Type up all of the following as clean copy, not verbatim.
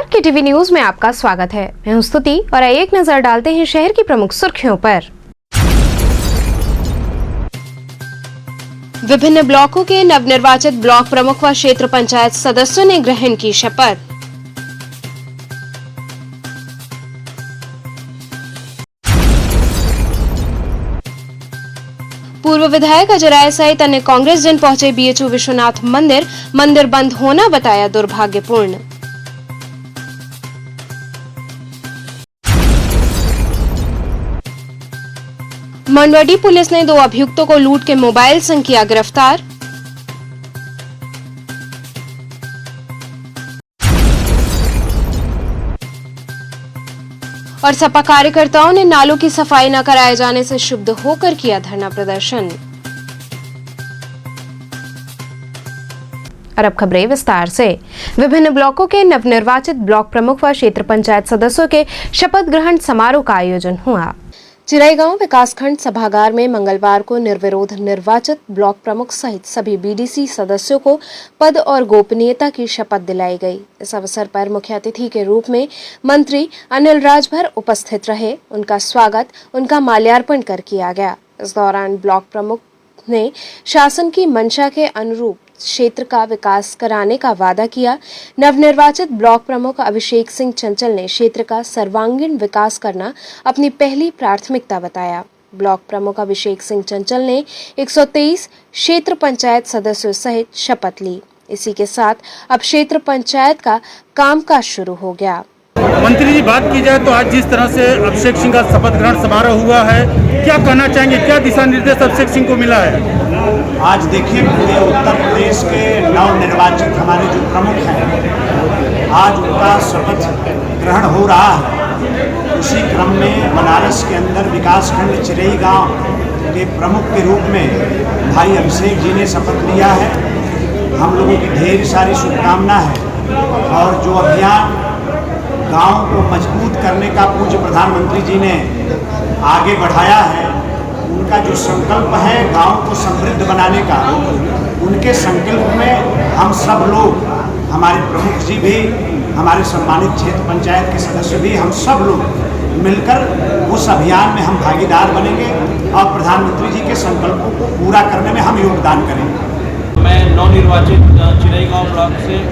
के TV news में आपका स्वागत है। मैं हूं स्तुति और एक नजर डालते हैं शहर की प्रमुख सुर्खियों पर। विभिन्न ब्लॉकों के नवनिर्वाचित ब्लॉक प्रमुख व क्षेत्र पंचायत सदस्यों ने ग्रहण की शपथ। पूर्व विधायक अजय राय सहित अन्य कांग्रेस जन पहुंचे बीएचओ विश्वनाथ मंदिर बंद होना बताया दुर्भाग्यपूर्ण। मंडवाडी पुलिस ने 2 अभियुक्तों को लूट के मोबाइल संग किया गिरफ्तार। और सपा कार्यकर्ताओं ने नालों की सफाई न कराए जाने से क्षुब्ध होकर किया धरना प्रदर्शन। और अब खबरें विस्तार से। विभिन्न ब्लॉकों के नवनिर्वाचित ब्लॉक प्रमुख व क्षेत्र पंचायत सदस्यों के शपथ ग्रहण समारोह का आयोजन हुआ। चिराईगांव विकासखंड सभागार में मंगलवार को निर्विरोध निर्वाचित ब्लॉक प्रमुख सहित सभी बीडीसी सदस्यों को पद और गोपनीयता की शपथ दिलाई गई। इस अवसर पर मुख्य अतिथि के रूप में मंत्री अनिल राजभर उपस्थित रहे। उनका स्वागत उनका माल्यार्पण कर किया गया। इस दौरान ब्लॉक प्रमुख ने शासन की मंशा के अनुरूप क्षेत्र का विकास कराने का वादा किया। नवनिर्वाचित ब्लॉक प्रमुख अभिषेक सिंह चंचल ने क्षेत्र का सर्वांगीण विकास करना अपनी पहली प्राथमिकता बताया। ब्लॉक प्रमुख अभिषेक सिंह चंचल ने 123 क्षेत्र पंचायत सदस्यों सहित शपथ ली। इसी के साथ अब क्षेत्र पंचायत का कामकाज शुरू हो गया। मंत्री जी, बात की जाए तो आज जिस तरह से अभिषेक सिंह का शपथ ग्रहण समारोह हुआ है, क्या कहना चाहेंगे, क्या दिशा निर्देश अभिषेक सिंह को मिला है? आज देखिए, पूरे उत्तर प्रदेश के नवनिर्वाचित हमारे जो प्रमुख हैं, आज उनका शपथ ग्रहण हो रहा है। उसी क्रम में बनारस के अंदर विकासखंड चिरईगांव के प्रमुख के रूप में भाई अभिषेक जी ने शपथ लिया है। हम लोगों की ढेर सारी शुभकामना है और जो अभियान गांव को मजबूत करने का पूज्य प्रधानमंत्री जी ने आगे बढ़ाया है, उनका जो संकल्प है गांव को समृद्ध बनाने का, उनके संकल्प में हम सब लोग, हमारे प्रमुख जी भी, हमारे सम्मानित क्षेत्र पंचायत के सदस्य भी, हम सब लोग मिलकर उस अभियान में हम भागीदार बनेंगे और प्रधानमंत्री जी के संकल्पों को पूरा करने में हम योगदान करेंगे। मैं नवनिर्वाचित चिरईगांव ब्लॉक से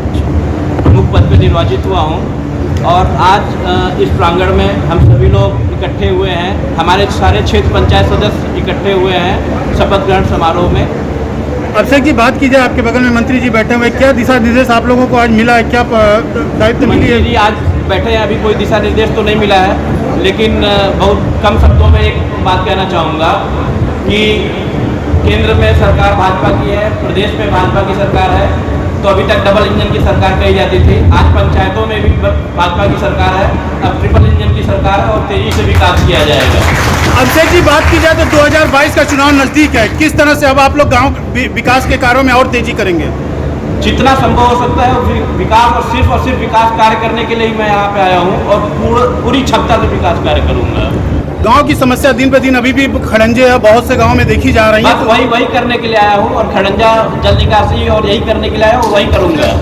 प्रमुख पद पर निर्वाचित हुआ हूँ और आज इस प्रांगण में हम सभी लोग इकट्ठे हुए हैं। हमारे सारे क्षेत्र पंचायत सदस्य इकट्ठे हुए हैं शपथ ग्रहण समारोह में। अभिषेक जी, बात की जाए, आपके बगल में मंत्री जी बैठे हुए, क्या दिशा निर्देश आप लोगों को आज मिला है, क्या दायित्व मिली है? मंत्री जी आज बैठे हैं, अभी कोई दिशा निर्देश तो नहीं मिला है, लेकिन बहुत कम शब्दों में एक बात कहना चाहूँगा कि केंद्र में सरकार भाजपा की है, प्रदेश में भाजपा की सरकार है, तो अभी तक डबल इंजन की सरकार कही जाती थी। आज पंचायतों में भी भाजपा की सरकार है, अब ट्रिपल इंजन की सरकार है और तेजी से विकास किया जाएगा। अभिषेक जी, बात की जाए तो 2022 का चुनाव नजदीक है, किस तरह से अब आप लोग गांव विकास के कार्यों में और तेजी करेंगे? जितना संभव हो सकता है विकास और सिर्फ विकास कार्य करने के लिए ही मैं यहाँ पे आया हूँ और पूरी क्षमता से विकास कार्य करूँगा। गांव की समस्या दिन पे दिन अभी भी खड़ंजे है, बहुत से गांव में देखी जा रही है। बस वही करने के लिए आया हूँ और खड़ंजा जल निकासी और यही करने के लिए आया हूँ, वही करूँगा।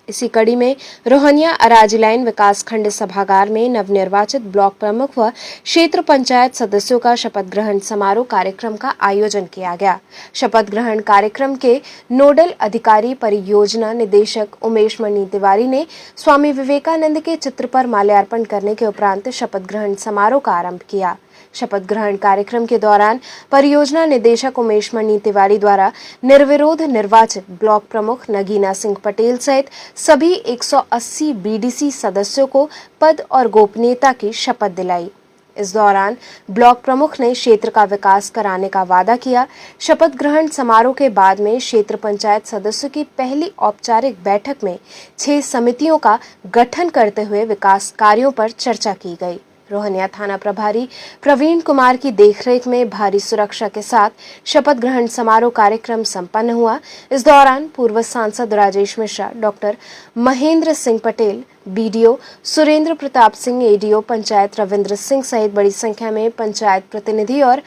इसी कड़ी में रोहनिया अराजी लाइन विकासखंड सभागार में नवनिर्वाचित ब्लॉक प्रमुख व क्षेत्र पंचायत सदस्यों का शपथ ग्रहण समारोह कार्यक्रम का आयोजन किया गया। शपथ ग्रहण कार्यक्रम के नोडल अधिकारी परियोजना निदेशक उमेश मणि तिवारी ने स्वामी विवेकानंद के चित्र पर माल्यार्पण करने के उपरांत शपथ ग्रहण समारोह का आरंभ किया। शपथ ग्रहण कार्यक्रम के दौरान परियोजना निदेशक उमेश मणि तिवारी द्वारा निर्विरोध निर्वाचित ब्लॉक प्रमुख नगीना सिंह पटेल सहित सभी 180 बीडीसी सदस्यों को पद और गोपनीयता की शपथ दिलाई। इस दौरान ब्लॉक प्रमुख ने क्षेत्र का विकास कराने का वादा किया। शपथ ग्रहण समारोह के बाद में क्षेत्र पंचायत सदस्यों की पहली औपचारिक बैठक में 6 समितियों का गठन करते हुए विकास कार्यों पर चर्चा की गई। रोहनिया थाना प्रभारी प्रवीण कुमार की देखरेख में भारी सुरक्षा के साथ शपथ ग्रहण समारोह कार्यक्रम संपन्न हुआ। इस दौरान पूर्व सांसद Rajesh Mishra, doctor Mahendra Singh Patel, BDO Surendra Pratap Singh, ADO panchayat Ravindra Singh सहित बड़ी संख्या में पंचायत प्रतिनिधि और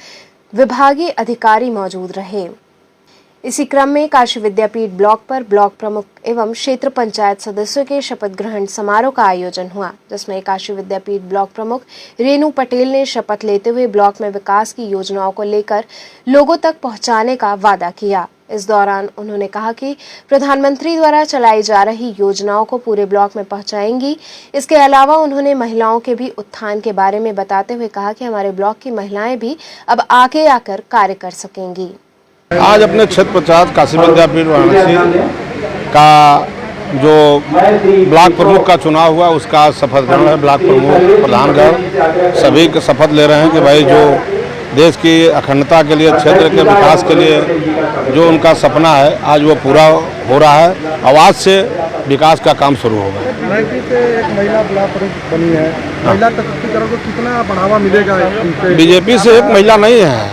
विभागीय अधिकारी मौजूद रहे। इसी क्रम में काशी विद्यापीठ ब्लॉक पर ब्लॉक प्रमुख एवं क्षेत्र पंचायत सदस्यों के शपथ ग्रहण समारोह का आयोजन हुआ, जिसमें काशी विद्यापीठ ब्लॉक प्रमुख रेणु पटेल ने शपथ लेते हुए ब्लॉक में विकास की योजनाओं को लेकर लोगों तक पहुंचाने का वादा किया। इस दौरान उन्होंने कहा कि प्रधानमंत्री द्वारा चलाई जा रही योजनाओं को पूरे ब्लॉक में पहुंचाएंगी। इसके अलावा उन्होंने महिलाओं के भी उत्थान के बारे में बताते हुए कहा कि हमारे ब्लॉक की महिलाएं भी अब आगे आकर कार्य कर सकेंगी। आज अपने क्षेत्र पंचायत काशी विद्यापीठ वाराणसी का जो ब्लॉक प्रमुख का चुनाव हुआ उसका शपथ ग्रहण है। ब्लॉक प्रमुख प्रधानगण सभी के शपथ ले रहे हैं कि भाई जो देश की अखंडता के लिए, क्षेत्र के विकास के लिए जो उनका सपना है आज वो पूरा हो रहा है। आवाज से विकास का काम शुरू होगा। एक महिला ब्लॉक प्रमुख बनी है, महिला की तरफ को कितना बढ़ावा मिलेगा? बीजेपी से एक महिला नहीं है,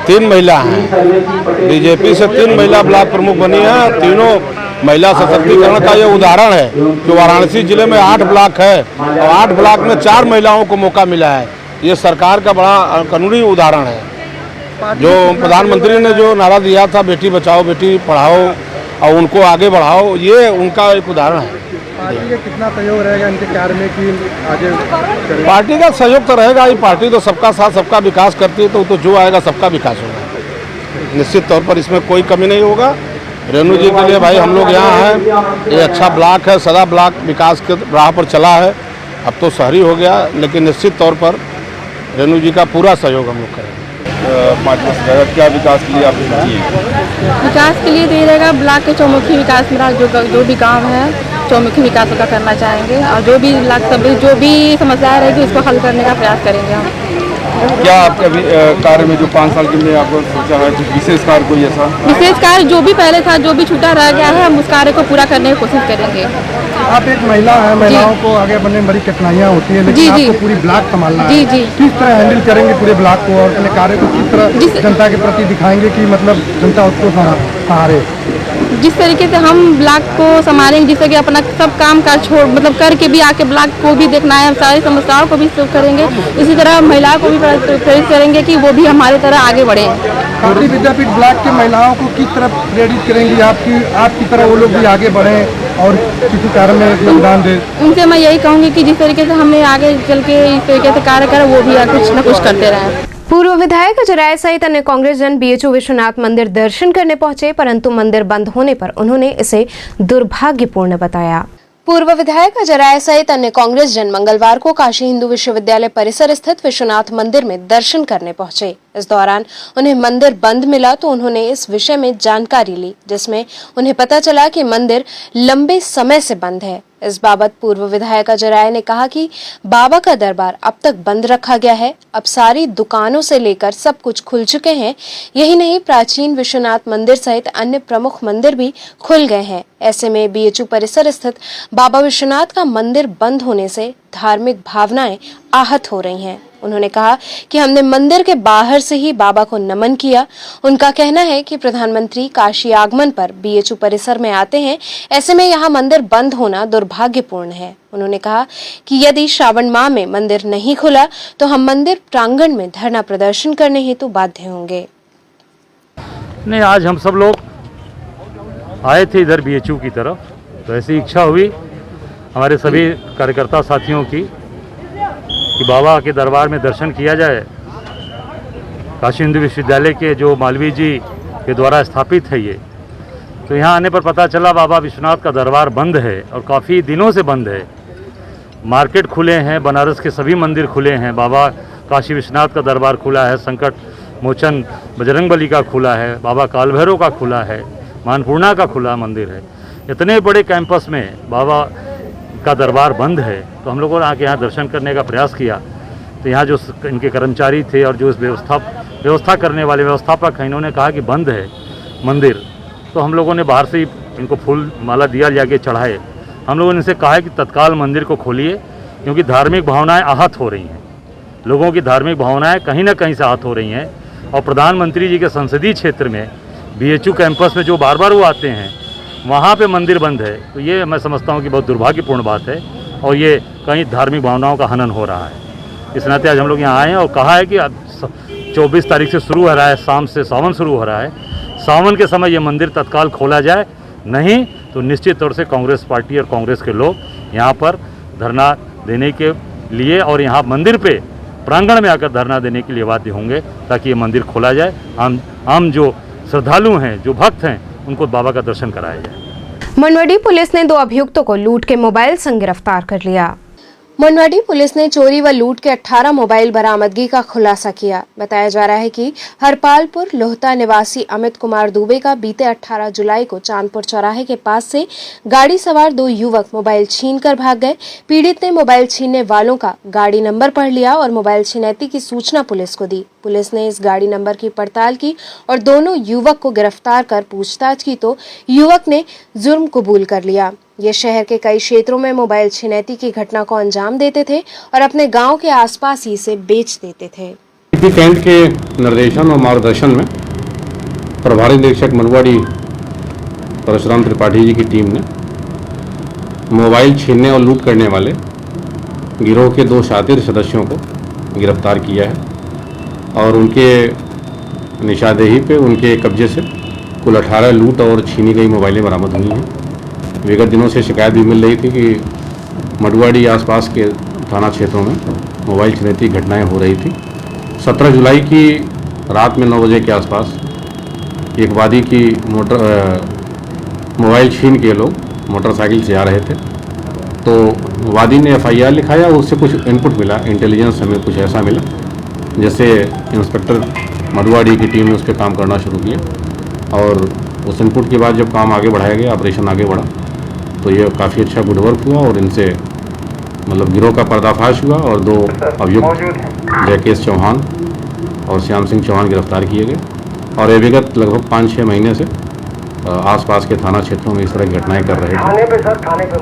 3 महिला हैं। बीजेपी से 3 महिला ब्लॉक प्रमुख बनी है। तीनों महिला सशक्तिकरण का ये उदाहरण है कि वाराणसी जिले में 8 ब्लॉक है और 8 ब्लॉक में 4 महिलाओं को मौका मिला है। ये सरकार का बड़ा कानूनी उदाहरण है। जो प्रधानमंत्री ने जो नारा दिया था बेटी बचाओ बेटी पढ़ाओ और उनको आगे बढ़ाओ, ये उनका एक उदाहरण है। पार्टी का कितना सहयोग रहेगा इनके कार्य में कि आगे करें? पार्टी का सहयोग तो रहेगा ही। पार्टी तो सबका साथ सबका विकास करती है, तो जो आएगा सबका विकास होगा। निश्चित तौर पर इसमें कोई कमी नहीं होगा। रेणु जी के लिए भाई हम लोग यहाँ हैं। ये अच्छा ब्लॉक है, सदा ब्लॉक विकास के राह पर चला है। अब तो शहरी हो गया, लेकिन निश्चित तौर पर रेणु जी का पूरा सहयोग हम लोग करेंगे। 5 वर्ष रहेगा, क्या विकास के लिए आप चाहिए? विकास के लिए तो ये रहेगा ब्लॉक के चौमुखी विकास, मेरा जो भी गांव है चौमुखी विकास का करना चाहेंगे और जो भी समस्याएं रहेगी उसको हल करने का प्रयास करेंगे हम। क्या आपका कार्य में जो 5 साल के लिए आपको सोचा है कुछ विशेष कार्य कोई ऐसा? विशेष कार्य जो भी पहले था, जो भी छूटा रह गया है, हम उस कार्य को पूरा करने की कोशिश करेंगे। आप एक महिला है, महिलाओं को आगे बढ़ने में बड़ी कठिनाइयाँ होती है, लेकिन आपको पूरी ब्लॉक संभालना है। किस तरह हैंडल करेंगे पूरे ब्लॉक को और अपने कार्य को किस तरह जनता के प्रति दिखाएंगे कि मतलब जनता उसको सहारे? जिस तरीके से हम ब्लॉक को संभालेंगे, जिससे कि अपना सब काम काज छोड़ करके भी आके ब्लॉक को भी देखना है, सारी समस्याओं को भी सुख करेंगे। इसी तरह महिलाओं को भी प्रेरित करेंगे कि वो भी हमारी तरह आगे बढ़े। काशी विद्यापीठ ब्लॉक के महिलाओं को किस तरह प्रेरित करेंगी आपकी तरह वो लोग भी आगे बढ़ें और किसी कार्य में योगदान दें? उनसे मैं यही कहूँगी कि जिस तरीके से हमने आगे चल के इस तरीके से कार्य करें, वो भी कुछ न कुछ करते रहें। पूर्व विधायक अजय राय सहित अन्य कांग्रेस जन बीएचयू विश्वनाथ मंदिर दर्शन करने पहुंचे, परंतु मंदिर बंद होने पर उन्होंने इसे दुर्भाग्यपूर्ण बताया। पूर्व विधायक अजय राय सहित अन्य कांग्रेस जन मंगलवार को काशी हिंदू विश्वविद्यालय परिसर स्थित विश्वनाथ मंदिर में दर्शन करने पहुंचे। इस दौरान उन्हें मंदिर बंद मिला तो उन्होंने इस विषय में जानकारी ली, जिसमें उन्हें पता चला कि मंदिर लंबे समय से बंद है। इस बाबत पूर्व विधायक अजय राय ने कहा कि बाबा का दरबार अब तक बंद रखा गया है। अब सारी दुकानों से लेकर सब कुछ खुल चुके हैं। यही नहीं, प्राचीन विश्वनाथ मंदिर सहित अन्य प्रमुख मंदिर भी खुल गए हैं। ऐसे में बीएचयू परिसर स्थित बाबा विश्वनाथ का मंदिर बंद होने से धार्मिक भावनाएं आहत हो रही हैं। उन्होंने कहा कि हमने मंदिर के बाहर से ही बाबा को नमन किया। उनका कहना है कि प्रधानमंत्री काशी आगमन पर बीएचयू परिसर में आते हैं, ऐसे में यहाँ मंदिर बंद होना दुर्भाग्यपूर्ण है। उन्होंने कहा कि यदि श्रावण माह में मंदिर नहीं खुला तो हम मंदिर प्रांगण में धरना प्रदर्शन करने हेतु बाध्य होंगे। नहीं, आज हम सब लोग आए थे इधर बीएचयू की तरफ, तो ऐसी इच्छा हुई हमारे सभी कार्यकर्ता साथियों की कि बाबा के दरबार में दर्शन किया जाए। काशी हिंदू विश्वविद्यालय के जो मालवीय जी के द्वारा स्थापित है ये, तो यहाँ आने पर पता चला बाबा विश्वनाथ का दरबार बंद है और काफ़ी दिनों से बंद है। मार्केट खुले हैं, बनारस के सभी मंदिर खुले हैं, बाबा काशी विश्वनाथ का दरबार खुला है, संकट मोचन बजरंगबली का खुला है, बाबा काल भैरव का खुला है, मानपूर्णा का खुला मंदिर है। इतने बड़े कैंपस में बाबा का दरबार बंद है, तो हम लोगों ने आके यहाँ दर्शन करने का प्रयास किया। तो यहाँ जो इनके कर्मचारी थे और जो इस व्यवस्था करने वाले व्यवस्थापक हैं, इन्होंने कहा कि बंद है मंदिर। तो हम लोगों ने बाहर से ही इनको फूल माला दिया, जाके चढ़ाए। हम लोगों ने इनसे कहा है कि तत्काल मंदिर को खोलिए, क्योंकि धार्मिक भावनाएं आहत हो रही हैं। लोगों की धार्मिक भावनाएं कहीं ना कहीं से आहत हो रही हैं। और प्रधानमंत्री जी के संसदीय क्षेत्र में बीएचयू कैंपस में जो बार बार वो आते हैं, वहाँ पे मंदिर बंद है। तो ये मैं समझता हूँ कि बहुत दुर्भाग्यपूर्ण बात है और ये कहीं धार्मिक भावनाओं का हनन हो रहा है। इस नाते आज हम लोग यहाँ आए हैं और कहा है कि अब 24 तारीख से शुरू हो रहा है, शाम से सावन शुरू हो रहा है। सावन के समय ये मंदिर तत्काल खोला जाए, नहीं तो निश्चित तौर से कांग्रेस पार्टी और कांग्रेस के लोग यहाँ पर धरना देने के लिए और यहाँ मंदिर पे प्रांगण में आकर धरना देने के लिए बाध्य होंगे ताकि ये मंदिर खोला जाए। हम जो श्रद्धालु हैं, जो भक्त हैं, उनको बाबा का दर्शन कराया जाए। मंडवाडी पुलिस ने 2 अभियुक्तों को लूट के मोबाइल संग गिरफ्तार कर लिया। मंडवाडी पुलिस ने चोरी व लूट के 18 मोबाइल बरामदगी का खुलासा किया। बताया जा रहा है कि हरपालपुर लोहता निवासी अमित कुमार दुबे का बीते 18 जुलाई को चांदपुर चौराहे के पास से गाड़ी सवार 2 युवक मोबाइल छीनकर भाग गए। पीड़ित ने मोबाइल छीनने वालों का गाड़ी नंबर पढ़ लिया और मोबाइल छिनैती की सूचना पुलिस को दी। पुलिस ने इस गाड़ी नंबर की पड़ताल की और दोनों युवक को गिरफ्तार कर पूछताछ की तो युवक ने जुर्म कबूल कर लिया। ये शहर के कई क्षेत्रों में मोबाइल छिनैती की घटना को अंजाम देते थे और अपने गांव के आसपास ही इसे बेच देते थे। कैंट के निर्देशन और मार्गदर्शन में प्रभारी निरीक्षक मंडवाडी परशुराम त्रिपाठी जी की टीम ने मोबाइल छीनने और लूट करने वाले गिरोह के 2 शातिर सदस्यों को गिरफ्तार किया है और उनके निशानदेही पे उनके कब्जे से कुल 18 लूट और छीनी गई मोबाइलें बरामद हुई हैं। विगत दिनों से शिकायत भी मिल रही थी कि मंडवाडी आसपास के थाना क्षेत्रों में मोबाइल छिनैती घटनाएं हो रही थी। 17 जुलाई की रात में 9 बजे के आसपास एक वादी की मोबाइल छीन के लोग मोटरसाइकिल से आ रहे थे, तो वादी ने FIR लिखाया। उससे कुछ इनपुट मिला, इंटेलिजेंस हमें कुछ ऐसा मिला, जैसे इंस्पेक्टर मंडवाडी की टीम ने उस पर काम करना शुरू किया और उस इनपुट के बाद जब काम आगे बढ़ाया गया, ऑपरेशन आगे बढ़ा, तो ये काफ़ी अच्छा गुड वर्क हुआ और इनसे मतलब गिरोह का पर्दाफाश हुआ और 2 अभियुक्त जयकेश चौहान और श्याम सिंह चौहान गिरफ्तार किए गए। और ये विगत लगभग 5-6 महीने से आसपास के थाना क्षेत्रों में इस तरह की घटनाएं कर रहे थे।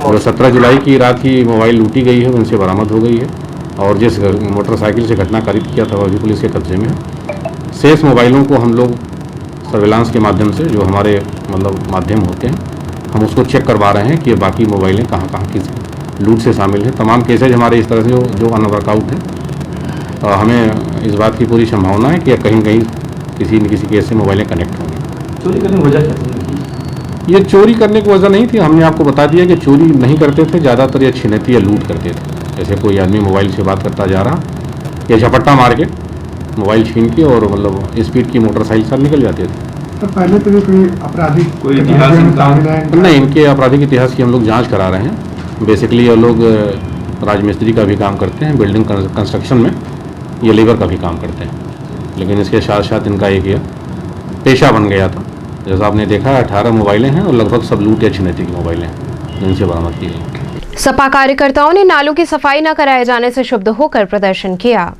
जो 17 जुलाई की रात की मोबाइल लूटी गई है उनसे बरामद हो गई है और जिस मोटरसाइकिल से घटना कारित किया था वह भी पुलिस के कब्जे में है। शेष मोबाइलों को हम लोग सर्विलांस के माध्यम से, जो हमारे मतलब माध्यम होते हैं, हम उसको चेक करवा रहे हैं कि ये बाकी मोबाइलें कहाँ किस लूट से शामिल हैं। तमाम केसेज हमारे इस तरह से जो अनवर्कआउट हैं। हमें इस बात की पूरी संभावना है कि कहीं किसी न किसी केस से मोबाइलें कनेक्ट होंगी। चोरी करने की वजह क्या थी? ये चोरी करने की वजह नहीं थी। हमने आपको बता दिया कि चोरी नहीं करते थे, ज़्यादातर ये छिनैती या लूट करते थे। जैसे कोई आदमी मोबाइल से बात करता जा रहा, या झपट्टा मार के मोबाइल छीन के और मतलब स्पीड की मोटरसाइकिल से निकल जाते थे। तो पहले तो कोई आपराधिक कोई इतिहास नहीं, इनके आपराधिक इतिहास की हम लोग जांच करा रहे हैं। बेसिकली ये लोग राजमिस्त्री का भी काम करते हैं, बिल्डिंग कंस्ट्रक्शन में ये लेबर का भी काम करते हैं, लेकिन इसके साथ साथ इनका एक ये पेशा बन गया था। जैसा आपने देखा 18 मोबाइलें हैं और लगभग सब लूट या छिनैती की मोबाइलें हैं जिनसे बरामद की गई। सपा कार्यकर्ताओं ने नालों की सफाई न कराए जाने से क्षुब्ध होकर प्रदर्शन किया।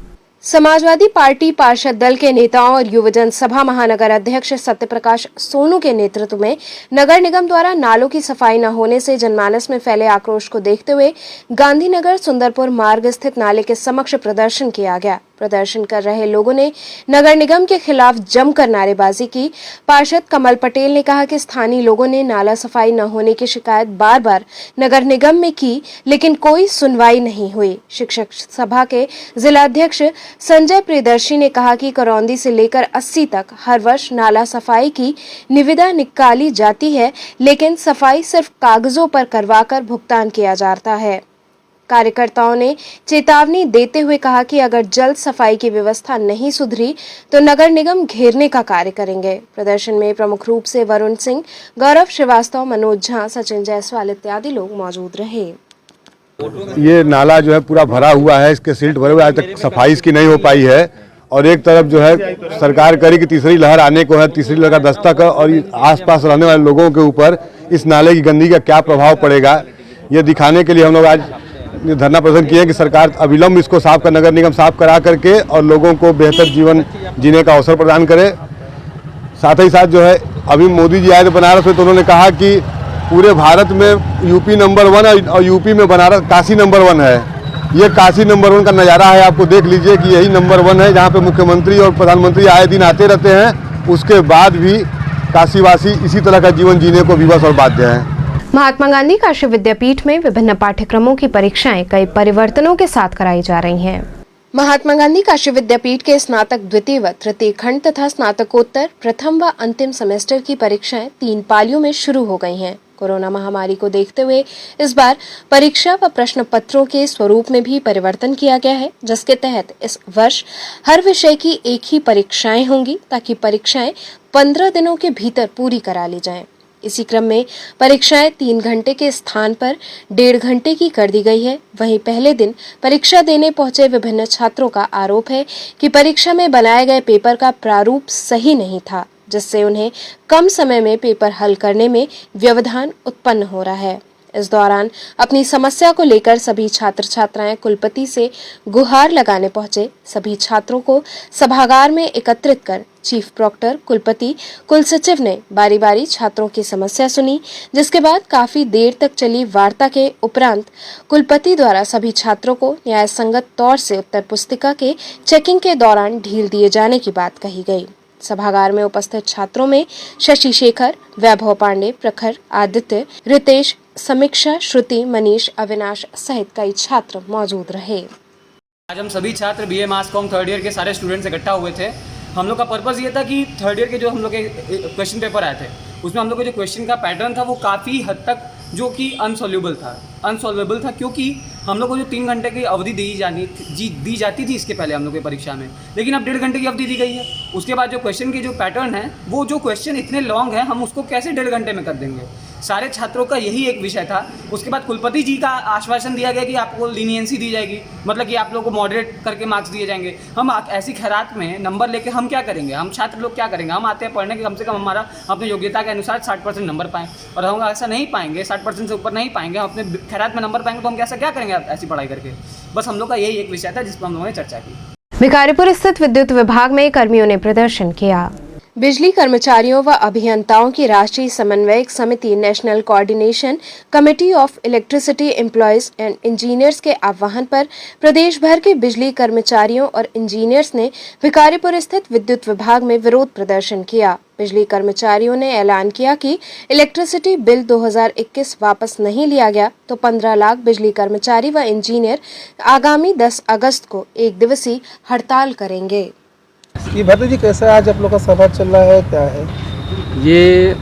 समाजवादी पार्टी पार्षद दल के नेताओं और युवजन सभा महानगर अध्यक्ष सत्यप्रकाश सोनू के नेतृत्व में नगर निगम द्वारा नालों की सफाई न होने से जनमानस में फैले आक्रोश को देखते हुए गांधीनगर सुंदरपुर मार्ग स्थित नाले के समक्ष प्रदर्शन किया गया। प्रदर्शन कर रहे लोगों ने नगर निगम के खिलाफ जमकर नारेबाजी की। पार्षद कमल पटेल ने कहा कि स्थानीय लोगों ने नाला सफाई न होने की शिकायत बार बार नगर निगम में की, लेकिन कोई सुनवाई नहीं हुई। शिक्षक सभा के जिलाध्यक्ष संजय प्रियदर्शी ने कहा कि करौंदी से लेकर 80 तक हर वर्ष नाला सफाई की निविदा निकाली जाती है, लेकिन सफाई सिर्फ कागजों पर करवाकर भुगतान किया जाता है। कार्यकर्ताओं ने चेतावनी देते हुए कहा कि अगर जल्द सफाई की व्यवस्था नहीं सुधरी तो नगर निगम घेरने का कार्य करेंगे। प्रदर्शन में प्रमुख रूप से वरुण सिंह, गौरव श्रीवास्तव, मनोज झा, सचिन जायसवाल इत्यादि लोग मौजूद रहे। ये नाला जो है पूरा भरा हुआ है, इसके सिल्ट भरे हुए, आज तक सफाई इसकी नहीं हो पाई है। और एक तरफ जो है सरकार करी कि तीसरी लहर आने को है, तीसरी लहर का दस्तक है और आसपास रहने वाले लोगों के ऊपर इस नाले की गंदगी का क्या प्रभाव पड़ेगा, ये दिखाने के लिए हम लोग आज धरना प्रदर्शन किए कि सरकार अविलंब इसको साफ कर, नगर निगम साफ करा करके और लोगों को बेहतर जीवन जीने का अवसर प्रदान करे। साथ ही साथ जो है अभी मोदी जी आए थे बनारस में, तो उन्होंने कहा कि पूरे भारत में यूपी नंबर 1 और यूपी में बनारस काशी नंबर 1 है। ये काशी नंबर 1 का नज़ारा है, आपको देख लीजिए कि यही नंबर 1 है जहाँ पे मुख्यमंत्री और प्रधानमंत्री आए दिन आते रहते हैं। उसके बाद भी काशीवासी इसी तरह का जीवन जीने को विवश और बाध्य हैं। महात्मा गांधी काशी विद्यापीठ में विभिन्न पाठ्यक्रमों की परीक्षाएं कई परिवर्तनों के साथ कराई जा रही हैं। महात्मा गांधी काशी विद्यापीठ के स्नातक द्वितीय व तृतीय खंड तथा स्नातकोत्तर प्रथम व अंतिम सेमेस्टर की परीक्षाएं 3 पालियों में शुरू हो गई हैं। कोरोना महामारी को देखते हुए इस बार परीक्षा व प्रश्न पत्रों के स्वरूप में भी परिवर्तन किया गया है, जिसके तहत इस वर्ष हर विषय की एक ही परीक्षाएं होंगी ताकि परीक्षाएं 15 दिनों के भीतर पूरी करा ली जाएं। इसी क्रम में परीक्षाएं 3 घंटे के स्थान पर 1.5 घंटे की कर दी गई है। वहीं पहले दिन परीक्षा देने पहुंचे विभिन्न छात्रों का आरोप है कि परीक्षा में बनाए गए पेपर का प्रारूप सही नहीं था, जिससे उन्हें कम समय में पेपर हल करने में व्यवधान उत्पन्न हो रहा है। इस दौरान अपनी समस्या को लेकर सभी छात्र छात्राएं कुलपति से गुहार लगाने पहुंचे। सभी छात्रों को सभागार में एकत्रित कर चीफ प्रॉक्टर, कुलपति, कुलसचिव ने बारी बारी छात्रों की समस्या सुनी, जिसके बाद काफी देर तक चली वार्ता के उपरांत कुलपति द्वारा सभी छात्रों को न्याय संगत तौर से उत्तर पुस्तिका के चेकिंग के दौरान ढील दिए जाने की बात कही गई। सभागार में उपस्थित छात्रों में शशि शेखर, वैभव पांडे, प्रखर, आदित्य, रितेश, समीक्षा, श्रुति, मनीष, अविनाश सहित कई छात्र मौजूद रहे। आज हम सभी छात्र बीए मास कॉम थर्ड ईयर के सारे स्टूडेंट्स इकट्ठा हुए थे। हम लोग का पर्पस ये था कि थर्ड ईयर के जो हम लोग के क्वेश्चन पेपर आए थे उसमें हम लोग का जो क्वेश्चन का पैटर्न था वो काफ़ी हद तक जो कि अनसॉल्वेबल था, क्योंकि हम लोग को जो 3 घंटे की अवधि दी जाती थी इसके पहले हम लोग की परीक्षा में, लेकिन अब 1.5 घंटे की अवधि दी गई है। उसके बाद जो क्वेश्चन के जो पैटर्न है वो जो क्वेश्चन इतने लॉन्ग है हम उसको कैसे 1.5 घंटे में कर देंगे। सारे छात्रों का यही एक विषय था। उसके बाद कुलपति जी का आश्वासन दिया गया कि आपको लीनियंसी दी जाएगी, मतलब कि आप लोगों को मॉडरेट करके मार्क्स दिए जाएंगे। हम ऐसी खैरात में नंबर लेके हम क्या करेंगे? हम छात्र लोग क्या करेंगे? हम आते हैं पढ़ने के, कम से कम हमारा अपनी योग्यता के अनुसार 60% नंबर पाएँ, और हम ऐसा नहीं पाएंगे, 60% से ऊपर नहीं पाएंगे, हम अपने खैरात में नंबर पाएंगे तो हम कैसा क्या करेंगे ऐसी पढ़ाई करके। बस हम लोग का यही एक विषय था जिस पर हम लोगों ने चर्चा की। भिखारीपुर स्थित विद्युत विभाग में कर्मियों ने प्रदर्शन किया। बिजली कर्मचारियों व अभियंताओं की राष्ट्रीय समन्वयक समिति national coordination committee of electricity employees and engineers के आह्वान पर प्रदेश भर के बिजली कर्मचारियों और इंजीनियर्स ने भिखारीपुर स्थित विद्युत विभाग में विरोध प्रदर्शन किया। बिजली कर्मचारियों ने ऐलान किया कि इलेक्ट्रिसिटी बिल 2021 वापस नहीं लिया गया तो 15 लाख बिजली कर्मचारी व इंजीनियर आगामी 10 अगस्त को एक दिवसीय हड़ताल करेंगे। ये भट्ट जी, कैसा आज आप लोग का सभा चल रहा है, क्या है? ये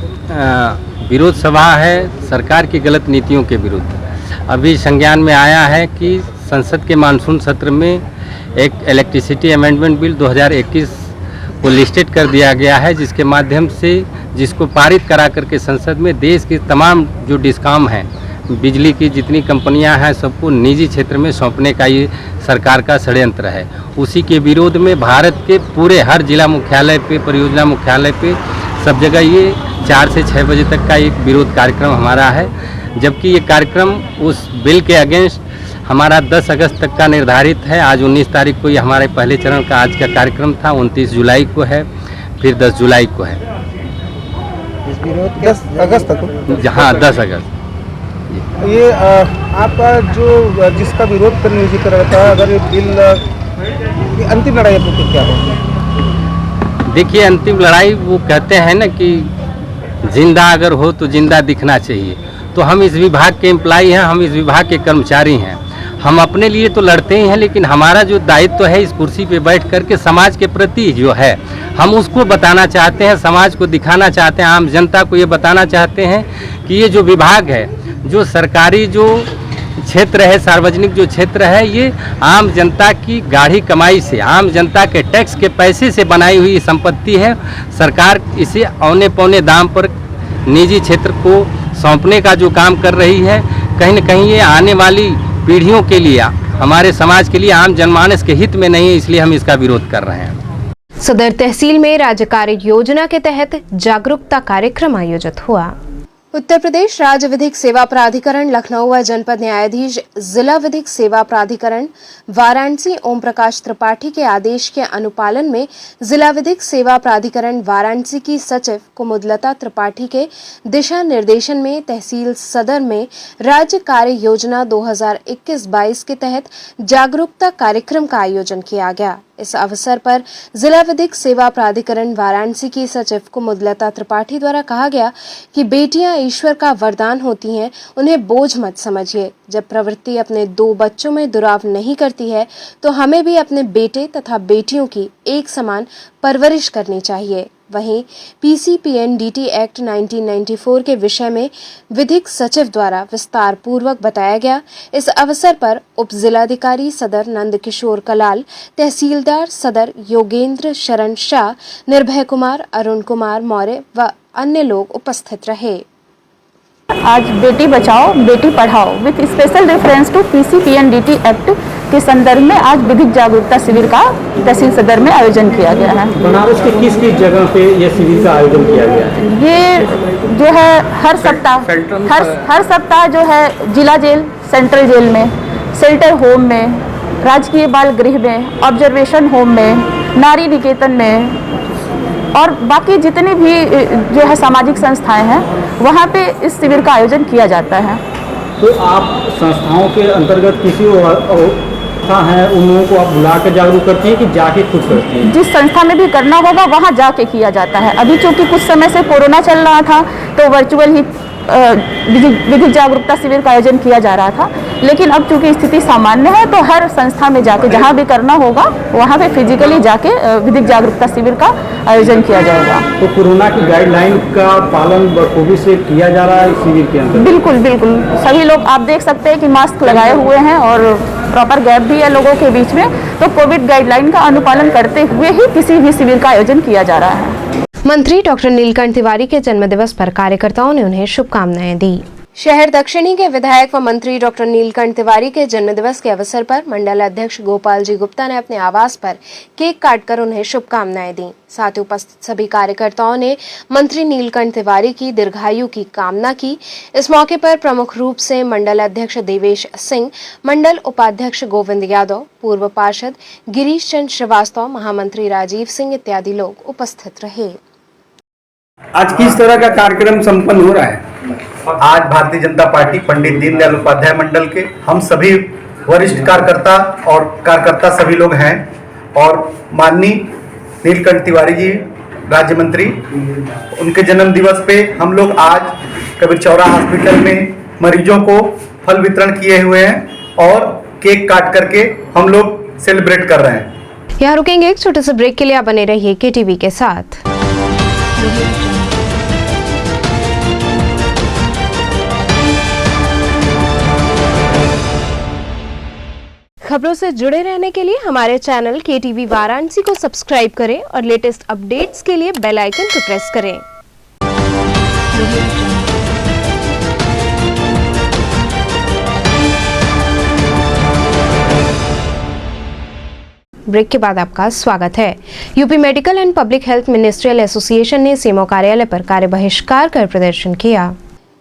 विरोध सभा है सरकार की गलत नीतियों के विरुद्ध। अभी संज्ञान में आया है कि संसद के मानसून सत्र में एक इलेक्ट्रिसिटी अमेंडमेंट बिल 2021 को लिस्टेड कर दिया गया है, जिसके माध्यम से जिसको पारित करा करके संसद में देश की तमाम जो डिस्कॉम हैं, बिजली की जितनी कंपनियां हैं, सबको निजी क्षेत्र में सौंपने का ये सरकार का षड्यंत्र है। उसी के विरोध में भारत के पूरे हर जिला मुख्यालय पे, परियोजना मुख्यालय पे, सब जगह ये 4 से 6 बजे तक का एक विरोध कार्यक्रम हमारा है। जबकि ये कार्यक्रम उस बिल के अगेंस्ट हमारा 10 अगस्त तक का निर्धारित है। आज 19 तारीख को ये हमारे पहले चरण का आज का कार्यक्रम था, 29 जुलाई को है, फिर 10 जुलाई को है। इस विरोध 10 अगस्त तक? हाँ, 10 अगस्त। ये आपका जो जिसका विरोध करने जी कर रहा था, अगर ये बिल की अंतिम लड़ाई आप लोग क्या होगी? देखिए, अंतिम लड़ाई वो कहते हैं ना कि जिंदा अगर हो तो जिंदा दिखना चाहिए। तो हम इस विभाग के एम्प्लॉई हैं, हम इस विभाग के कर्मचारी हैं। हम अपने लिए तो लड़ते ही हैं, लेकिन हमारा जो दायित्व है इस कुर्सी पे बैठ करके समाज के प्रति जो है हम उसको बताना चाहते हैं, समाज को दिखाना चाहते हैं, आम जनता को ये बताना चाहते हैं कि ये जो विभाग है, जो सरकारी जो क्षेत्र है, सार्वजनिक जो क्षेत्र है, ये आम जनता की गाढ़ी कमाई से, आम जनता के टैक्स के पैसे से बनाई हुई संपत्ति है। सरकार इसे औने पौने दाम पर निजी क्षेत्र को सौंपने का जो काम कर रही है, कहीं न कहीं ये आने वाली पीढ़ियों के लिए, हमारे समाज के लिए, आम जनमानस के हित में नहीं है, इसलिए हम इसका विरोध कर रहे हैं। सदर तहसील में राज्य कार्य योजना के तहत जागरूकता कार्यक्रम आयोजित हुआ। उत्तर प्रदेश राज्य विधिक सेवा प्राधिकरण लखनऊ व जनपद न्यायाधीश जिला विधिक सेवा प्राधिकरण वाराणसी ओम प्रकाश त्रिपाठी के आदेश के अनुपालन में जिला विधिक सेवा प्राधिकरण वाराणसी की सचिव कुमुदलता त्रिपाठी के दिशा निर्देशन में तहसील सदर में राज्य कार्य योजना 2021-22 के तहत जागरूकता कार्यक्रम का आयोजन किया गया। इस अवसर पर जिला विधिक सेवा प्राधिकरण वाराणसी की सचिव कुमुदलता त्रिपाठी द्वारा कहा गया कि बेटियां ईश्वर का वरदान होती हैं, उन्हें बोझ मत समझिए। जब प्रवृत्ति अपने 2 बच्चों में दुराव नहीं करती है तो हमें भी अपने बेटे तथा बेटियों की एक समान परवरिश करनी चाहिए। वहीं PCPNDT एक्ट 1994 के विषय में विधिक सचिव द्वारा विस्तार पूर्वक बताया गया। इस अवसर पर उप जिलाधिकारी सदर नंद किशोर कलाल, तहसीलदार सदर योगेंद्र शरण शाह, निर्भय कुमार, अरुण कुमार मौर्य व अन्य लोग उपस्थित रहे। आज बेटी बचाओ बेटी पढ़ाओ with special reference to PCPNDT act के संदर्भ में आज विधिक जागरूकता शिविर का तहसील सदर में आयोजन किया गया है। बनारस के किस किस जगह पे ये शिविर का आयोजन किया गया है? ये जो है हर सप्ताह जो है जिला जेल, सेंट्रल जेल में, शेल्टर होम में, राजकीय बाल गृह में, ऑब्जर्वेशन होम में, नारी निकेतन में और बाकी जितने भी जो है सामाजिक संस्थाएं हैं वहाँ पे इस शिविर का आयोजन किया जाता है। तो आप संस्थाओं के अंतर्गत किसी है उन लोगों को आप बुला कर जागरूक करती हैं कि जाके खुद करती हैं? जिस संस्था में भी करना होगा वहाँ जाके किया जाता है। अभी चूँकि कुछ समय से कोरोना चल रहा था तो वर्चुअल ही विधिक जागरूकता शिविर का आयोजन किया जा रहा था, लेकिन अब चूंकि स्थिति सामान्य है तो हर संस्था में जाके जहाँ भी करना होगा वहाँ पे फिजिकली जाके विधिक जागरूकता शिविर का आयोजन किया जाएगा। तो कोरोना की गाइडलाइन का पालन बखूबी से किया जा रहा है इस शिविर के अंदर? बिल्कुल बिल्कुल, सभी लोग आप देख सकते हैं कि मास्क लगाए हुए हैं और प्रॉपर गैप भी है लोगों के बीच में, तो कोविड गाइडलाइन का अनुपालन करते हुए ही किसी भी शिविर का आयोजन किया जा रहा है। मंत्री डॉक्टर नीलकंठ तिवारी के जन्मदिवस पर कार्यकर्ताओं ने उन्हें शुभकामनाएं दी। शहर दक्षिणी के विधायक व मंत्री डॉक्टर नीलकंठ तिवारी के जन्मदिवस के अवसर पर मंडल अध्यक्ष गोपाल जी गुप्ता ने अपने आवास पर केक काटकर उन्हें शुभकामनाएं दी। साथ ही उपस्थित सभी कार्यकर्ताओं ने मंत्री नीलकंठ तिवारी की दीर्घायु की कामना की। इस मौके पर प्रमुख रूप से मंडल अध्यक्ष देवेश सिंह, मंडल उपाध्यक्ष गोविंद यादव, पूर्व पार्षद गिरीश चंद्र श्रीवास्तव, महामंत्री राजीव सिंह इत्यादि लोग उपस्थित रहे। आज किस तरह का कार्यक्रम संपन्न हो रहा है? आज भारतीय जनता पार्टी पंडित दीनदयाल उपाध्याय मंडल के हम सभी वरिष्ठ कार्यकर्ता सभी लोग हैं और माननीय नीलकंठ तिवारी जी राज्य मंत्री, उनके जन्म दिवस पे हम लोग आज कबीर चौरा हॉस्पिटल में मरीजों को फल वितरण किए हुए हैं और केक काट करके हम लोग सेलिब्रेट कर रहे हैं। यहाँ रुकेंगे एक छोटे से ब्रेक के लिए, आप बने रहिए KTV के साथ। खबरों से जुड़े रहने के लिए हमारे चैनल KTV वाराणसी को सब्सक्राइब करें और लेटेस्ट अपडेट्स के लिए बेल आइकन को प्रेस करें। ब्रेक के बाद आपका स्वागत है। UP medical and public health ministerial association ने सीएमओ कार्यालय पर कार्य बहिष्कार कर प्रदर्शन किया।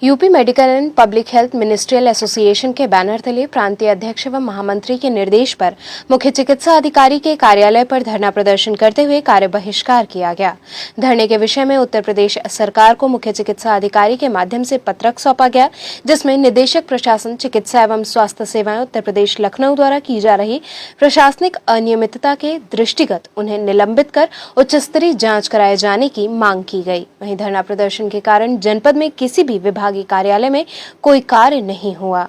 UP medical and public health ministerial association के बैनर तले प्रांतीय अध्यक्ष व महामंत्री के निर्देश पर मुख्य चिकित्सा अधिकारी के कार्यालय पर धरना प्रदर्शन करते हुए कार्य बहिष्कार किया गया। धरने के विषय में उत्तर प्रदेश सरकार को मुख्य चिकित्सा अधिकारी के माध्यम से पत्रक सौंपा गया, जिसमें निदेशक प्रशासन चिकित्सा एवं स्वास्थ्य सेवाएं उत्तर प्रदेश लखनऊ द्वारा की जा रही प्रशासनिक अनियमितता के दृष्टिगत उन्हें निलंबित कर उच्च स्तरीय जाँच कराए जाने की मांग की गई। वहीं धरना प्रदर्शन के कारण जनपद में किसी भी विभागीय कार्यालय में कोई कार्य नहीं हुआ।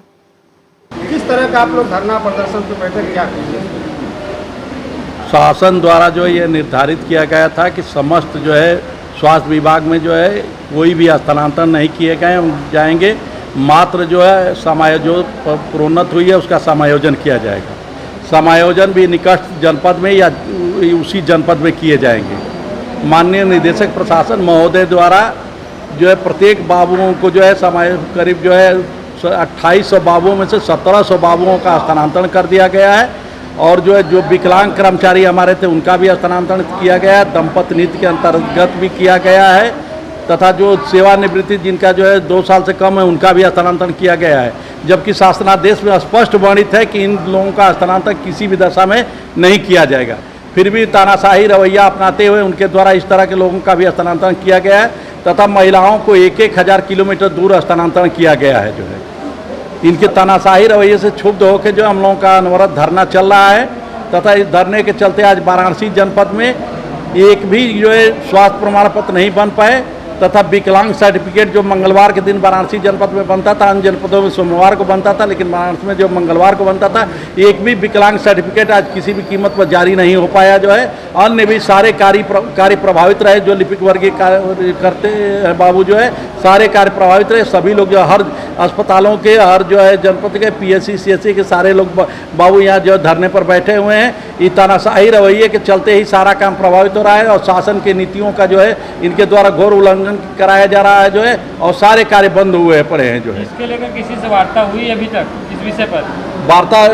किस तरह का आप लोग धरना प्रदर्शन की बैठक क्या कीजिए? शासन द्वारा जो ये निर्धारित किया गया था कि समस्त जो है स्वास्थ्य विभाग में जो है कोई भी स्थानांतरण नहीं किए जाएंगे, मात्र जो है जो प्रोन्नत हुई है उसका समायोजन किया जाएगा। समायोजन भी निकट जनपद में या उसी जनपद में किए जाएंगे। माननीय निदेशक प्रशासन महोदय द्वारा जो है प्रत्येक बाबुओं को जो है करीब जो है 2800 बाबुओं में से 1700 बाबुओं का स्थानांतरण कर दिया गया है और जो विकलांग कर्मचारी हमारे थे उनका भी स्थानांतरण किया गया है। दंपत्ति नीति के अंतर्गत भी किया गया है तथा जो सेवानिवृत्ति जिनका जो है 2 साल से कम है उनका भी स्थानांतरण किया गया है। जबकि शासनादेश में स्पष्ट वर्णित है कि इन लोगों का स्थानांतरण किसी भी दशा में नहीं किया जाएगा। फिर भी तानाशाही रवैया अपनाते हुए उनके द्वारा इस तरह के लोगों का भी स्थानांतरण किया गया है तथा महिलाओं को 1,000 किलोमीटर दूर स्थानांतरण किया गया है। जो है इनके तानाशाही रवैये से क्षुब्ध होकर जो हम लोगों का अनवरत धरना चल रहा है तथा इस धरने के चलते आज वाराणसी जनपद में एक भी जो है स्वास्थ्य प्रमाण पत्र नहीं बन पाए, तथा विकलांग सर्टिफिकेट जो मंगलवार के दिन वाराणसी जनपद में बनता था, अन्य जनपदों में सोमवार को बनता था, लेकिन वाराणसी में जो मंगलवार को बनता था, एक भी विकलांग सर्टिफिकेट आज किसी भी कीमत पर जारी नहीं हो पाया जो है। अन्य भी सारे कार्य प्रभावित रहे, जो लिपिक वर्गीय कार्य करते हैं बाबू जो है, सारे कार्य प्रभावित रहे। सभी लोग जो हर अस्पतालों के, हर जो है जनपद के PSC CSC के सारे लोग बाबू यहाँ जो धरने पर बैठे हुए हैं। ये तानाशाही रवैये के चलते ही सारा काम प्रभावित हो रहा है और शासन की नीतियों का जो है इनके द्वारा घोर उल्लंघन कराया जा रहा है जो है, और सारे कार्य बंद हुए पड़े हैं जो है। इसके लेकर किसी से वार्ता हुई अभी तक इस विषय पर? वार्ता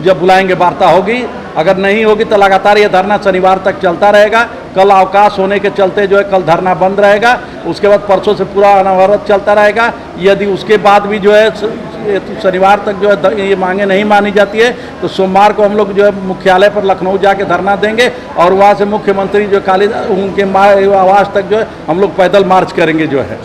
जब बुलाएंगे वार्ता होगी, अगर नहीं होगी तो लगातार ये धरना शनिवार तक चलता रहेगा। कल अवकाश होने के चलते जो है कल धरना बंद रहेगा, उसके बाद परसों से पूरा अनवरत चलता रहेगा। यदि उसके बाद भी जो है शनिवार तक जो है ये मांगे नहीं मानी जाती है तो सोमवार को हम लोग जो है मुख्यालय पर लखनऊ जाके धरना देंगे और वहाँ से मुख्यमंत्री जो उनके आवास तक जो है हम लोग पैदल मार्च करेंगे जो है।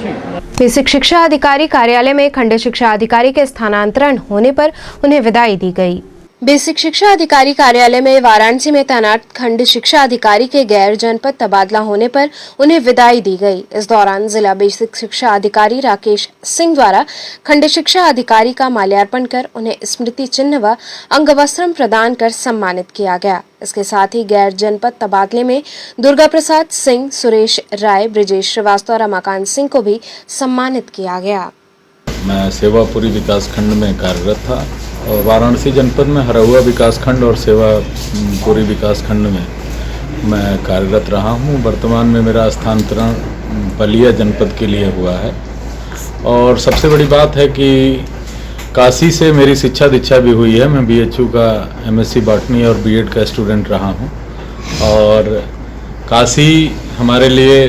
बेसिक शिक्षा अधिकारी कार्यालय में खंड शिक्षा अधिकारी के स्थानांतरण होने पर उन्हें विदाई दी गई। बेसिक शिक्षा अधिकारी कार्यालय में वाराणसी में तैनात खंड शिक्षा अधिकारी के गैर जनपद तबादला होने पर उन्हें विदाई दी गई। इस दौरान जिला बेसिक शिक्षा अधिकारी राकेश सिंह द्वारा खंड शिक्षा अधिकारी का माल्यार्पण कर उन्हें स्मृति चिन्ह व अंगवस्त्रम प्रदान कर सम्मानित किया गया। इसके साथ ही गैर जनपद तबादले में दुर्गा प्रसाद सिंह, सुरेश राय, ब्रिजेश श्रीवास्तव, रमाकांत सिंह को भी सम्मानित किया गया। मैं सेवापुरी विकास खंड में कार्यरत था और वाराणसी जनपद में हरहुआ विकास खंड और सेवापुरी विकास खंड में मैं कार्यरत रहा हूँ। वर्तमान में मेरा स्थानांतरण बलिया जनपद के लिए हुआ है और सबसे बड़ी बात है कि काशी से मेरी शिक्षा दीक्षा भी हुई है। मैं BHU का MSc बॉटनी और B.Ed का स्टूडेंट रहा हूँ और काशी हमारे लिए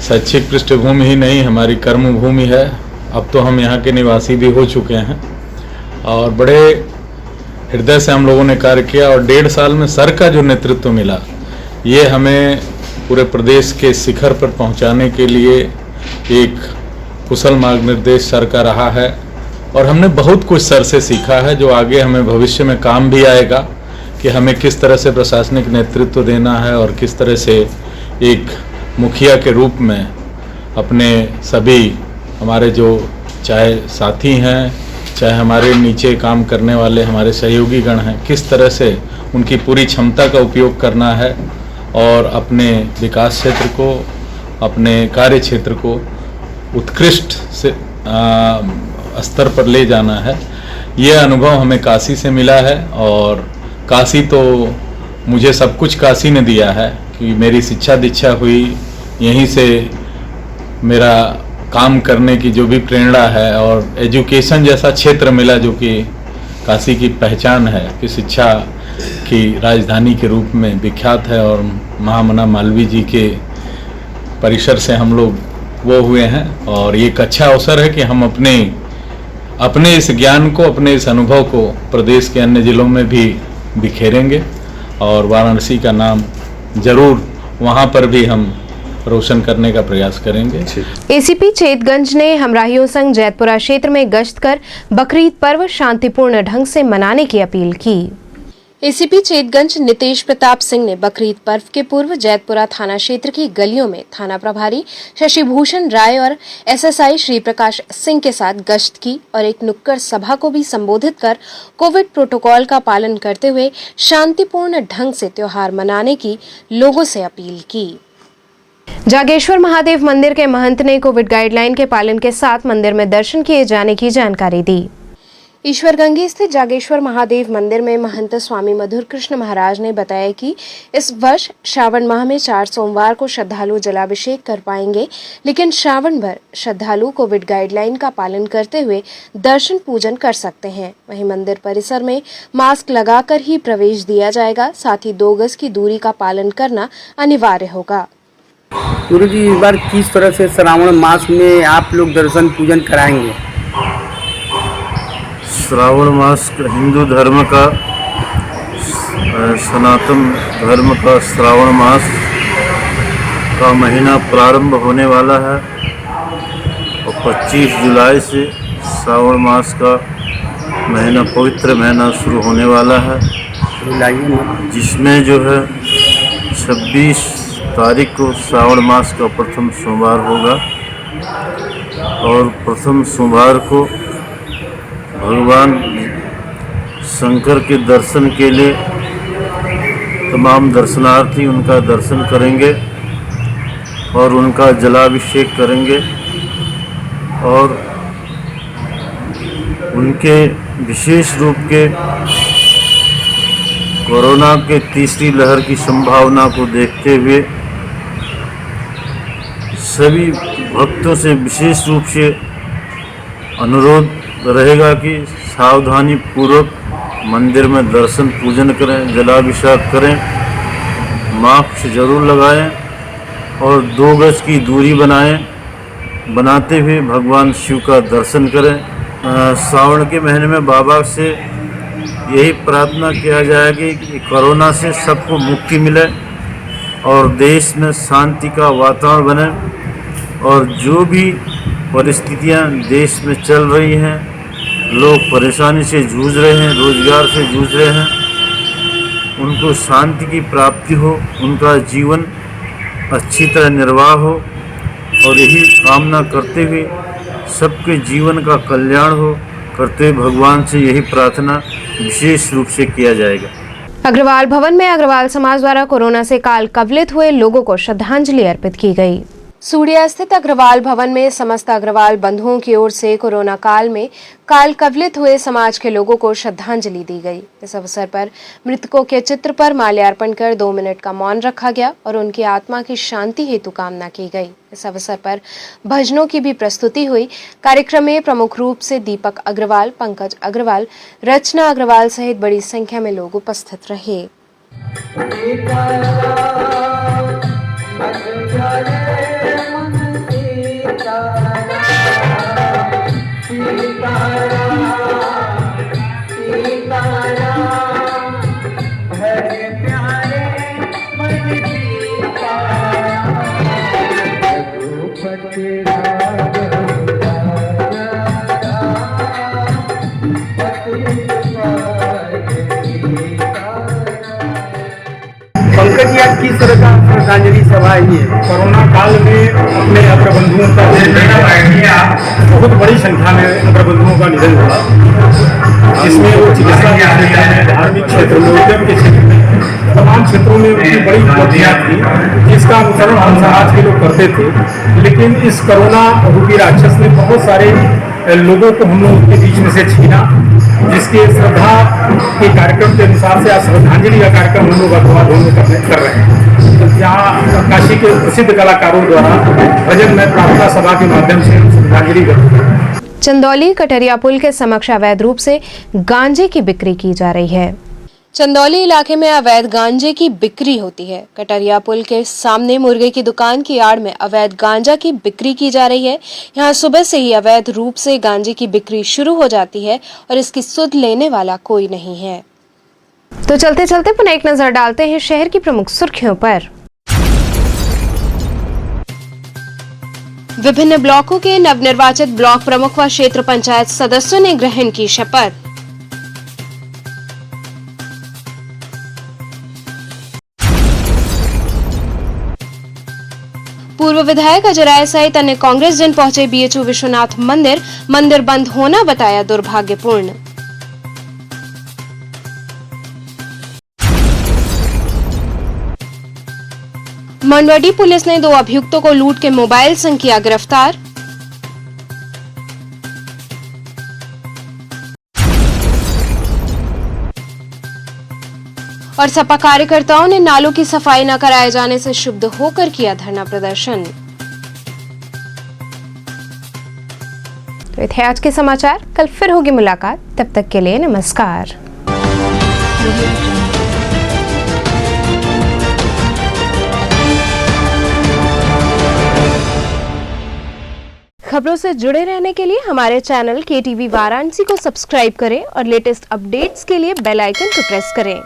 शैक्षिक पृष्ठभूमि ही नहीं, हमारी कर्म भूमि है। अब तो हम यहाँ के निवासी भी हो चुके हैं और बड़े हृदय से हम लोगों ने कार्य किया और 1.5 साल में सर का जो नेतृत्व मिला, ये हमें पूरे प्रदेश के शिखर पर पहुंचाने के लिए एक कुशल मार्ग निर्देश सर का रहा है और हमने बहुत कुछ सर से सीखा है जो आगे हमें भविष्य में काम भी आएगा कि हमें किस तरह से प्रशासनिक नेतृत्व देना है और किस तरह से एक मुखिया के रूप में अपने सभी हमारे जो चाहे साथी हैं, चाहे हमारे नीचे काम करने वाले हमारे सहयोगी गण हैं, किस तरह से उनकी पूरी क्षमता का उपयोग करना है और अपने विकास क्षेत्र को, अपने कार्य क्षेत्र को उत्कृष्ट से स्तर पर ले जाना है। ये अनुभव हमें काशी से मिला है और काशी तो मुझे सब कुछ काशी ने दिया है कि मेरी शिक्षा दीक्षा हुई यहीं से, मेरा काम करने की जो भी प्रेरणा है और एजुकेशन जैसा क्षेत्र मिला जो कि काशी की पहचान है कि शिक्षा की राजधानी के रूप में विख्यात है और महामना मालवीय जी के परिसर से हम लोग वो हुए हैं और ये एक अच्छा अवसर है कि हम अपने इस ज्ञान को, अपने इस अनुभव को प्रदेश के अन्य जिलों में भी बिखेरेंगे और वाराणसी का नाम जरूर वहाँ पर भी हम रोशन करने का प्रयास करेंगे। ACP चेतगंज ने हमराहियों संग जैतपुरा क्षेत्र में गश्त कर बकरीद पर्व शांतिपूर्ण ढंग से मनाने की अपील की। ACP चेतगंज नितेश प्रताप सिंह ने बकरीद पर्व के पूर्व जैतपुरा थाना क्षेत्र की गलियों में थाना प्रभारी शशिभूषण राय और SSI श्री प्रकाश सिंह के साथ गश्त की और एक नुक्कड़ सभा को भी संबोधित कर कोविड प्रोटोकॉल का पालन करते हुए शांतिपूर्ण ढंग से त्योहार मनाने की लोगों से अपील की। जागेश्वर महादेव मंदिर के महंत ने कोविड गाइडलाइन के पालन के साथ मंदिर में दर्शन किए जाने की जानकारी दी। ईश्वरगंगी स्थित जागेश्वर महादेव मंदिर में महंत स्वामी मधुर कृष्ण महाराज ने बताया कि इस वर्ष श्रावण माह में 4 सोमवार को श्रद्धालु जलाभिषेक कर पाएंगे, लेकिन श्रावण भर श्रद्धालु कोविड गाइडलाइन का पालन करते हुए दर्शन पूजन कर सकते हैं। वहीं मंदिर परिसर में मास्क लगाकर ही प्रवेश दिया जाएगा, साथ ही 2 गज की दूरी का पालन करना अनिवार्य होगा। गुरु जी, इस बार किस तरह से श्रावण मास में आप लोग दर्शन पूजन कराएंगे? श्रावण मास हिंदू धर्म का, सनातन धर्म का श्रावण मास का महीना प्रारंभ होने वाला है और 25 जुलाई से श्रावण मास का महीना, पवित्र महीना शुरू होने वाला है। जिसमें जो है 26 तारीख को श्रावण मास का प्रथम सोमवार होगा और प्रथम सोमवार को भगवान शंकर के दर्शन के लिए तमाम दर्शनार्थी उनका दर्शन करेंगे और उनका जलाभिषेक करेंगे और उनके विशेष रूप के कोरोना के तीसरी लहर की संभावना को देखते हुए सभी भक्तों से विशेष रूप से अनुरोध रहेगा कि सावधानी पूर्वक मंदिर में दर्शन पूजन करें, जलाभिषेक करें, मास्क जरूर लगाएं और 2 गज की दूरी बनाते हुए भगवान शिव का दर्शन करें। श्रावण के महीने में बाबा से यही प्रार्थना किया जाएगी कि कोरोना से सबको मुक्ति मिले और देश में शांति का वातावरण बने और जो भी परिस्थितियां देश में चल रही हैं, लोग परेशानी से जूझ रहे हैं, रोजगार से जूझ रहे हैं, उनको शांति की प्राप्ति हो, उनका जीवन अच्छी तरह निर्वाह हो और यही कामना करते हुए सबके जीवन का कल्याण हो करते हुए भगवान से यही प्रार्थना विशेष रूप से किया जाएगा। अग्रवाल भवन में अग्रवाल समाज द्वारा कोरोना से काल कवलित हुए लोगों को श्रद्धांजलि अर्पित की गई। सूडिया स्थित अग्रवाल भवन में समस्त अग्रवाल बंधुओं की ओर से कोरोना काल में काल कवलित हुए समाज के लोगों को श्रद्धांजलि दी गई। इस अवसर पर मृतकों के चित्र पर माल्यार्पण कर 2 मिनट का मौन रखा गया और उनकी आत्मा की शांति हेतु कामना की गई। इस अवसर पर भजनों की भी प्रस्तुति हुई। कार्यक्रम में प्रमुख रूप से दीपक अग्रवाल, पंकज अग्रवाल, रचना अग्रवाल सहित बड़ी संख्या में लोग उपस्थित रहे। पंकज जी, आज किस तरह का श्रद्धांजलि सभा है? कोरोना काल में अपने अग्रबंधुओं का बहुत बड़ी संख्या में अग्रबंधुओं का निधन हुआ, जिसमें वो चिकित्सा के क्षेत्र में, धार्मिक क्षेत्र में, उद्यम के क्षेत्र में, तमाम क्षेत्रों में उनकी बड़ी उपलब्धियाँ थी, जिसका अनुसरण हम समाज के लोग करते थे। लेकिन इस कोरोना रूपी राक्षस ने बहुत सारे लोगों को हम लोग के बीच में से छीना, जिसके श्रद्धा के कार्यक्रम के अनुसार से आज श्रद्धांजलि का कार्यक्रम हम लोग अग्रवाल भवन में कर रहे हैं। तो जहाँ काशी के प्रसिद्ध कलाकारों द्वारा भजन में प्रार्थना सभा के माध्यम से श्रद्धांजलि करते हैं। चंदौली कटरिया पुल के समक्ष अवैध रूप से गांजे की बिक्री की जा रही है। चंदौली इलाके में अवैध गांजे की बिक्री होती है। कटरिया पुल के सामने मुर्गे की दुकान की आड़ में अवैध गांजा की बिक्री की जा रही है। यहाँ सुबह से ही अवैध रूप से गांजे की बिक्री शुरू हो जाती है और इसकी सुध लेने वाला कोई नहीं है। तो चलते चलते पुनः एक नजर डालते हैं शहर की प्रमुख सुर्खियों पर। विभिन्न ब्लॉकों के नवनिर्वाचित ब्लॉक प्रमुख व क्षेत्र पंचायत सदस्यों ने ग्रहण की शपथ। पूर्व विधायक अजय राय सहित अन्य कांग्रेस जन पहुंचे बीएचयू विश्वनाथ मंदिर बंद होना बताया दुर्भाग्यपूर्ण। मंडवाडी पुलिस ने 2 अभियुक्तों को लूट के मोबाइल संग किया गिरफ्तार। और सपा कार्यकर्ताओं ने नालों की सफाई न कराए जाने से क्षुब्ध होकर किया धरना प्रदर्शन। तो ये थे आज के समाचार। कल फिर होगी मुलाकात, तब तक के लिए नमस्कार। खबरों से जुड़े रहने के लिए हमारे चैनल KTV वाराणसी को सब्सक्राइब करें और लेटेस्ट अपडेट्स के लिए बेल आइकन को प्रेस करें।